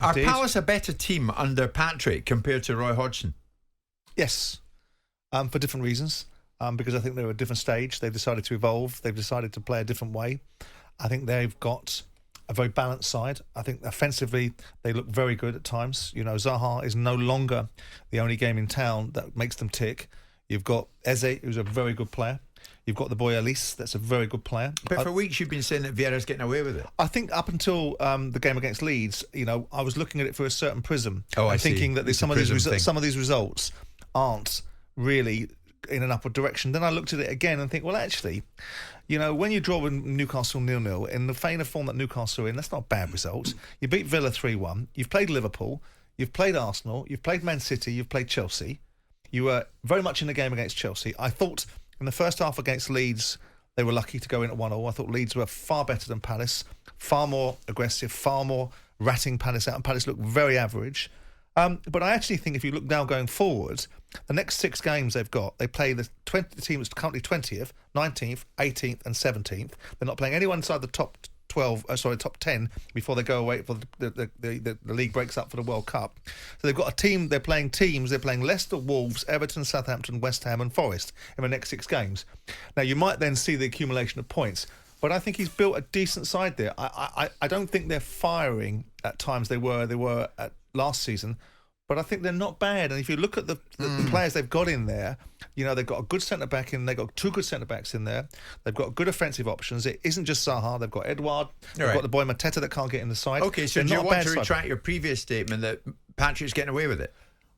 Are Palace a better team under Patrick compared to Roy Hodgson? Yes, for different reasons. Because I think they're at a different stage. They've decided to evolve. They've decided to play a different way. I think they've got a very balanced side. I think offensively they look very good at times. You know, Zaha is no longer the only game in town that makes them tick. You've got Eze, who's a very good player. You've got the boy Elise, that's a very good player. But for weeks you've been saying that Vieira's getting away with it. I think up until the game against Leeds, you know, I was looking at it through a certain prism. I see. Thinking that some of these results aren't really in an upward direction. Then I looked at it again and think, well, actually, you know, when you draw with Newcastle 0-0 in the vein of form that Newcastle are in, that's not a bad result. You beat Villa 3-1. You've played Liverpool. You've played Arsenal. You've played Man City. You've played Chelsea. You were very much in the game against Chelsea. I thought in the first half against Leeds, they were lucky to go in at 1-0. I thought Leeds were far better than Palace, far more aggressive, far more ratting Palace out, and Palace looked very average. But I actually think if you look now going forward, the next 6 games they've got, they play the team that's currently 20th, 19th, 18th and 17th. They're not playing anyone inside the top 10 before they go away for the league breaks up for the World Cup. So they've got a team, they're playing Leicester, Wolves, Everton, Southampton, West Ham and Forest in the next 6 games. Now you might then see the accumulation of points, but I think he's built a decent side there. I don't think they're firing at times they were at last season, but I think they're not bad. And if you look at the players they've got in there, you know, they've got a good centre-back in, they've got 2 good centre-backs in there, they've got good offensive options. It isn't just Zaha, they've got Edouard, they've got the boy Mateta that can't get in the side. Okay, so do you want to retract your previous statement that Patrick's getting away with it?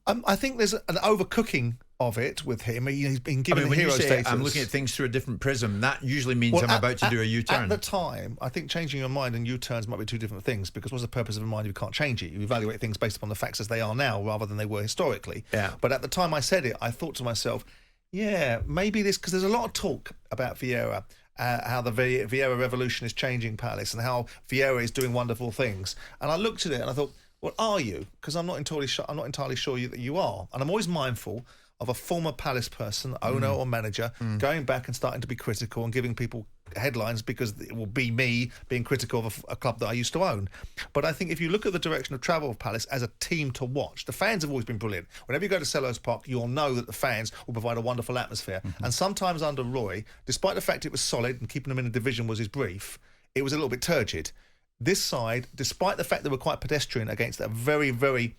I think there's an overcooking of it with him. He's been given the hero status. I'm looking at things through a different prism, that usually means I'm about to do a U-turn. At the time, I think changing your mind and U-turns might be 2 different things, because what's the purpose of a mind if you can't change it? You evaluate things based upon the facts as they are now rather than they were historically. Yeah. But at the time I said it, I thought to myself, yeah, maybe this, because there's a lot of talk about Vieira, how the Vieira revolution is changing Palace and how Vieira is doing wonderful things. And I looked at it and I thought, well, are you? Because I'm not entirely sure that you are. And I'm always mindful of a former Palace person, owner or manager, going back and starting to be critical and giving people headlines because it will be me being critical of a club that I used to own. But I think if you look at the direction of travel of Palace as a team to watch, the fans have always been brilliant. Whenever you go to Selhurst Park, you'll know that the fans will provide a wonderful atmosphere. And sometimes under Roy, despite the fact it was solid and keeping them in a division was his brief, it was a little bit turgid. This side, despite the fact they were quite pedestrian against that very, very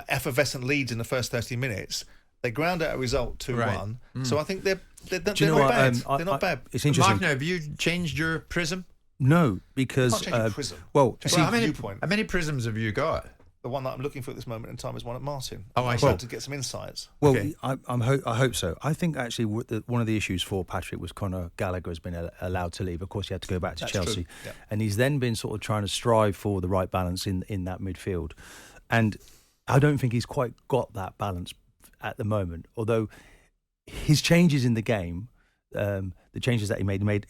effervescent Leeds in the first 30 minutes, they ground out a result 2-1. So I think they're not bad. They're not bad. It's interesting. Martin, have you changed your prism? No, because prism. How many prisms have you got? The one that I'm looking for at this moment in time is one at Martin. I see. To get some insights. Well, okay. I hope so. I think actually one of the issues for Patrick was Conor Gallagher has been allowed to leave. Of course, he had to go back to Chelsea. Yeah. And he's then been sort of trying to strive for the right balance in that midfield. And I don't think he's quite got that balance at the moment. Although his changes in the game, the changes that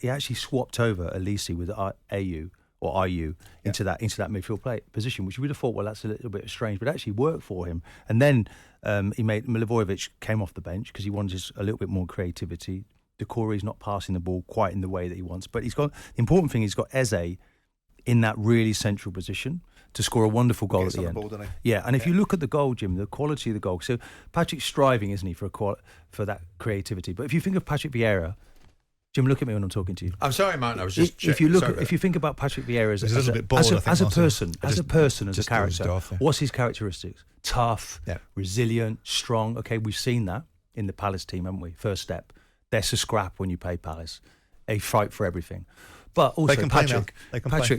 he actually swapped over Elise with IU into that midfield position, which you would have thought, well, that's a little bit strange, but it actually worked for him. And then Milivojevic came off the bench because he wanted a little bit more creativity. Decore's not passing the ball quite in the way that he wants, but the important thing, he's got Eze in that really central position to score a wonderful goal at the end. Ball, yeah, and if you look at the goal, Jim, the quality of the goal. So Patrick's striving, isn't he, for that creativity? But if you think of Patrick Vieira, Jim, look at me when I'm talking to you. I'm sorry, Martin. I was just. If you think about Patrick Vieira as a person, as a character, what's his characteristics? Tough, resilient, strong. Okay, we've seen that in the Palace team, haven't we? First step, there's a scrap when you play Palace, a fight for everything. But also Patrick,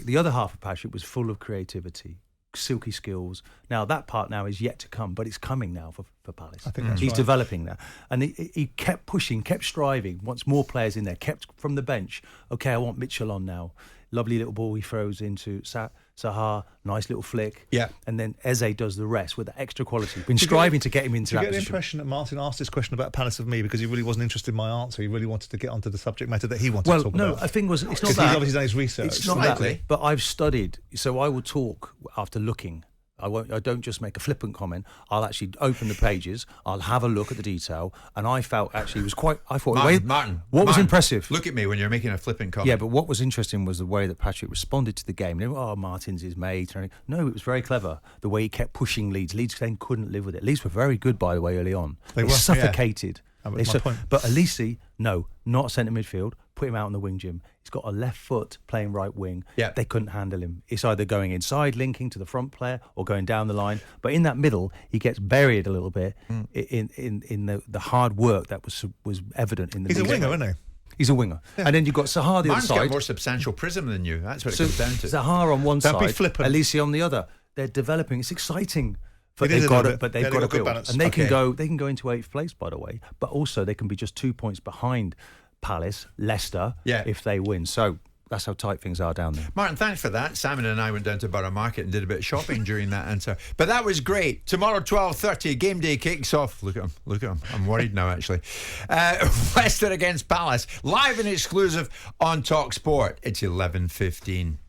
the other half of Patrick was full of creativity, silky skills. Now that part now is yet to come, but it's coming now for Palace. I think that's he's right. developing that, and he kept pushing, kept striving. Wants more players in there. Kept from the bench. Okay, I want Mitchell on now. Lovely little ball he throws into Zaha. Nice little flick. Yeah, and then Eze does the rest with the extra quality. Been striving to get him into that position. You get the impression that Martin asked this question about Palace of me because he really wasn't interested in my answer. He really wanted to get onto the subject matter that he wanted to talk about. Well, no, I think it's not that. He's obviously done his research. It's not that, but I've studied, so I will talk after looking. I don't just make a flippant comment. I'll actually open the pages. I'll have a look at the detail. And I felt actually it was quite. I thought Martin, was impressive. Look at me when you're making a flippant comment. Yeah, but what was interesting was the way that Patrick responded to the game. Martin's his mate. No, it was very clever. The way he kept pushing Leeds. Leeds then couldn't live with it. Leeds were very good, by the way, early on. They were suffocated. Yeah. That was my point. But Elise, no, not centre midfield. Put him out on the wing, Jim. He's got a left foot playing right wing. Yeah. They couldn't handle him. It's either going inside, linking to the front player, or going down the line. But in that middle, he gets buried a little bit in the hard work that was evident in the. He's a winger, isn't he? He's a winger. Yeah. And then you've got Sahar the Martin's other side. got a more substantial prism than you. That's what it comes down to. Sahar on one Don't side, be flippant. Elise on the other. They're developing. It's exciting. But It is they've a got little it. But bit. they've got to good build, balance. and they can go into 8th place, by the way. But also they can be just 2 points behind Palace, Leicester, if they win. So that's how tight things are down there. Martin, thanks for that. Simon and I went down to Borough Market and did a bit of shopping during that answer. But that was great. Tomorrow, 12:30, game day kicks off. Look at him. I'm worried now, actually. Leicester against Palace, live and exclusive on talkSPORT. It's 11:15.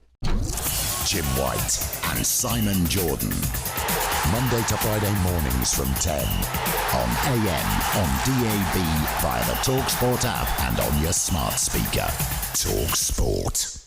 Jim White and Simon Jordan. Monday to Friday mornings from 10 on AM, on DAB, via the talkSPORT app and on your smart speaker. talkSPORT.